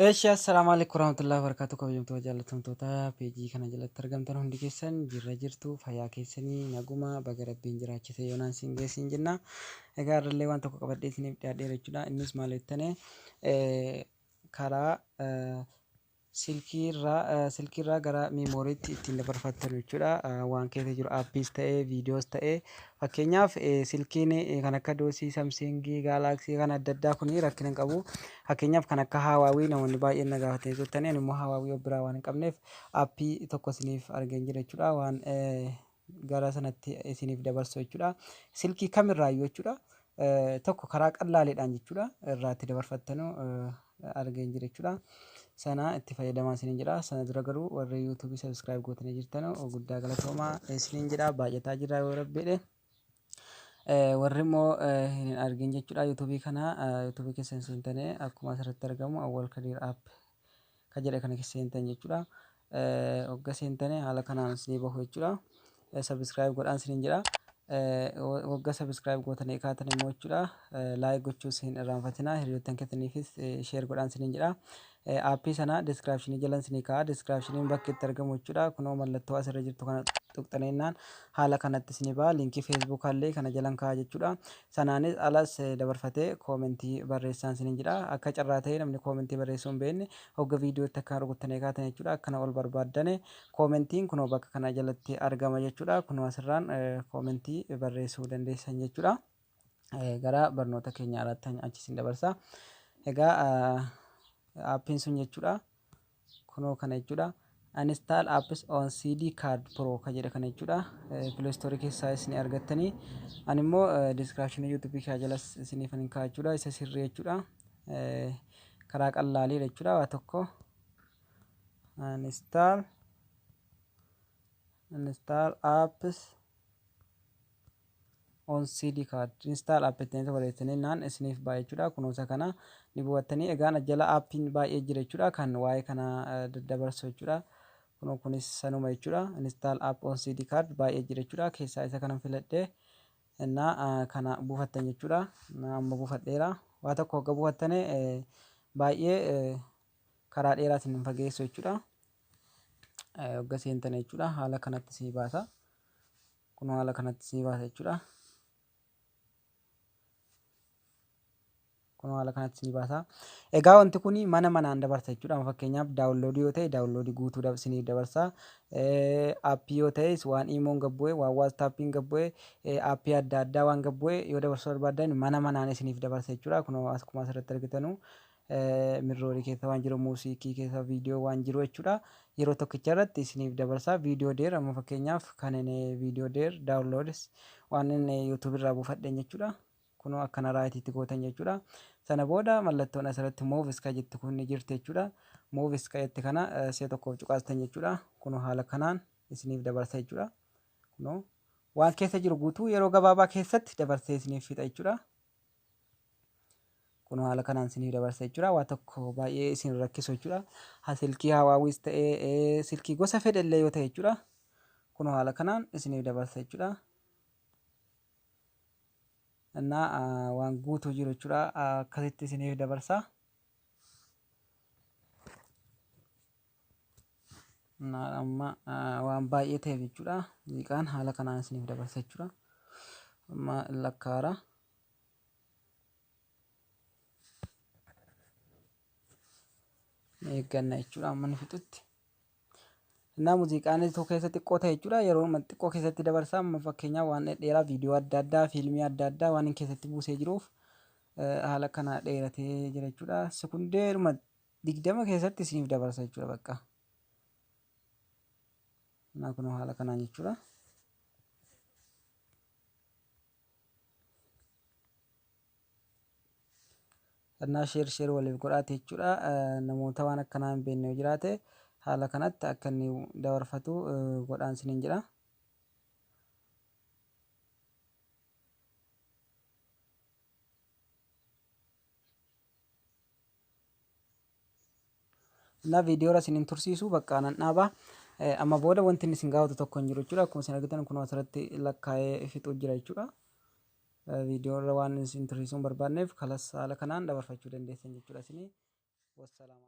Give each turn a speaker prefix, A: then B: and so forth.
A: Assalamu alaikum warahmatullahi wabarakatuh. Kabajamtoota jaallatamtoota peejii kana jalatti argamtan hundi keessan jirra jirtu fayyaa keessanii naguma baga rabbiin jiraachise yoonaan siin geessin jenna. Egaa irrallee waan tokko qabadhee isiniif dhiyaadheera jechuudha. Innis maal jettanii karaa silkiirraa gara miimooriitti ittiin dabarfattan jechuudha. Waan keessa jiru aappiis ta'ee viidiyoos ta'ee fakkeenyaaf silkiin kan akka doosii samsiingii gaalaksii kan adda addaa kun rakkina hin qabu. Fakkeenyaaf kan akka hawaawii namoonni baay'een na gaafatanii turtanii ani immoo hawaawii of biraa waan hin qabneef aappii tokko isiniif argeen jira jechuudha. Waan gara sanatti isiniif dabarsu jechuudha. Silkii kamirraayyuu jechuudha. Tokko karaa qallaaleedhaan jechuudha irraatti dabarfattanuu argeen jira jechuudha. Sana itti fayyadamaa isiniin jedha. Sana dura garuu warri yuutuubii sabiskiraayib gootanii jirtanuu guddaa galatoomaa isiniin jedha. Baay'ataa jira yoo rabbeedhe. Warri immoo hin argin jechuudha yuutuubii kana yuutuubii keessan seentanii akkuma asirratti argamu awwal kadiir app kan jedhe kana keessa seentan jechuudha. Wagga seentanii haala kanaan isinii bahu jechuudha. Sabiskiraayib godhaan isiniin jedha. Wagga sabiskiraayib gootanii kaatan immoo jechuudha. Laayik gochuus hin irraanfatinaa. Hiriyoottan keessaniifis sheer godhaan isiniin jedha. Aappii sana diskiraapshinii jalan isinii kaa'a. Diskiraapshiniin bakki itti argamu jechuudha. Kunoo mallattoo asirra jirtu kana tuqxaneennaan haala kanatti isinii ba'a. Liinkii feesbuukaallee kana jalan kaa'a jechuudha. Sanaanis alas dabarfatee koomentii barreessaan isiniin jedha. Akka carraa ta'ee namni koomentii barreessuu hin beekne hogga viidiyootti akka rukuttanii kaatan jechuudha. Akkana ol barbaaddane koomentiin kunoo bakka kana jalatti argama jechuudha. Kunoo asirraan koomentii barreessuu dandeessan jechuudha. Gara barnoota keenya irratti achi isin dabarsa. Egaa aappiin sun jechuudha. Kunoo kana jechuudha. Uninstall apps on CD card pro kan jedhe kana jechuudha. Play Store keessaa isin argattanii ani immoo diskiraapshinii yuutuubii kana jalas isiniif hin kaa'a jechuudha. Isa sirrii jechuudha. Karaa qallaalii jechuudha. Waa tokko uninstall apps on CD card install app ittiin barreessanii naan isiniif baay'ee jechuudha. Kunuunsa kana ni bu'attanii egaan jala aappiin baay'ee jira jechuudha. Kan waa'ee kana daddabarsu jechuudha. Kunis sanuma jechuudha. Install app on CD card baay'ee jira jechuudha. Keessaa isa kana filadhee kana buufattan jechuudha. Amma buufadheera. Waa tokko hogga buufattanii baay'ee karaa dheeraa isin hin fageessu jechuudha. Hogga seentan jechuudha. Haala kanatti isinii baasa. Kunoo haala kanatti isinii baasa jechuudha. Kunoo haala kanatti isinii baasa. Egaa wanti kun mana manaan dabarsa jechuudha. Fakkeenyaaf daawunloodii yoo ta'e daawunloodii guutuu isiniif dabarsa. Aappii yoo ta'es waan iimoon gabbu'e waan waastaappiin gabbu'e aappii adda addaa waan gabbu'e yoo dabarsuu barbaadan mana manaan isiniif dabarsa jechuudha. Kunoo akkuma asirratti argitanu mirroorii keessa waan jiru muuziikii keessa viidiyoo waan jiru jechuudha. Yeroo tokkicha irratti isiniif dabarsa. Viidiyoo deer amma fakkeenyaaf kan viidiyoo deer daawunloodis waan yuutuubii irraa buufadheen jechuudha. Kunoo akkana raayitiitti gootan jechuudha. Sana booda mallattoon asirratti moovis kan jettu kun ni jirti jechuudha. Moovis kan jette kana si'a tokkoof cuqaastan jechuudha. Kunoo haala kanaan isiniif dabarsa jechuudha. Kunoo waan keessa jiru guutuu yeroo gabaabaa keessatti dabarsee isiniif fixa jechuudha. Kunoo haala kanaan isiniif dabarsa jechuudha. Waa tokko baay'ee isin rakkisu jechuudha. Silkii hawaawiis ta'ee silkii gosa fedhallee yoo ta'e jechuudha. Kunoo haala kanaan isiniif dabarsa jechuudha. Waan guutuu jiru jechuudha. Akkasitti isiniif dabarsa. Amma waan baay'ee ta'eef jechuudha. Muuziqaan haala kanaan isiniif dabarsa jechuudha. Amma lakkaara. Eegganna jechuudha amma ni fixutti. Muuziqaan tokko keessatti xiqqoo ta'e jechuudha. Yeroo xiqqoo keessatti dabarsa. Amma fakkeenyaaf waan dheeraa viidiyoo adda addaa fiilmii adda addaa waan keessatti buusee jiruuf haala kana dheeratee jira jechuudha. Sekundeeruma 20 keessatti isiniif dabarsa jechuudha bakka. Kunoo haala kanaan jechuudha. Sheer waliif godhaate jechuudha. Namoota waan akkanaa hin beekne yoo jiraate haala kanatti akka inni dabarfatu godhaan isiniin jedha. Viidiyoo irra isiniin tursiisu bakka nan dhaaba. Amma booda wanti inni isin gaafatu tokko hin jiru jechuudha. Akkuma isin argitan kunoo asirratti lakkaa'ee fixuu jira jechuudha. Viidiyoo irra waan isin tursiisuu hin barbaanneef kalas haala kanaan dabarfachuu dandeessan jechuudha isinii. Wassalaam.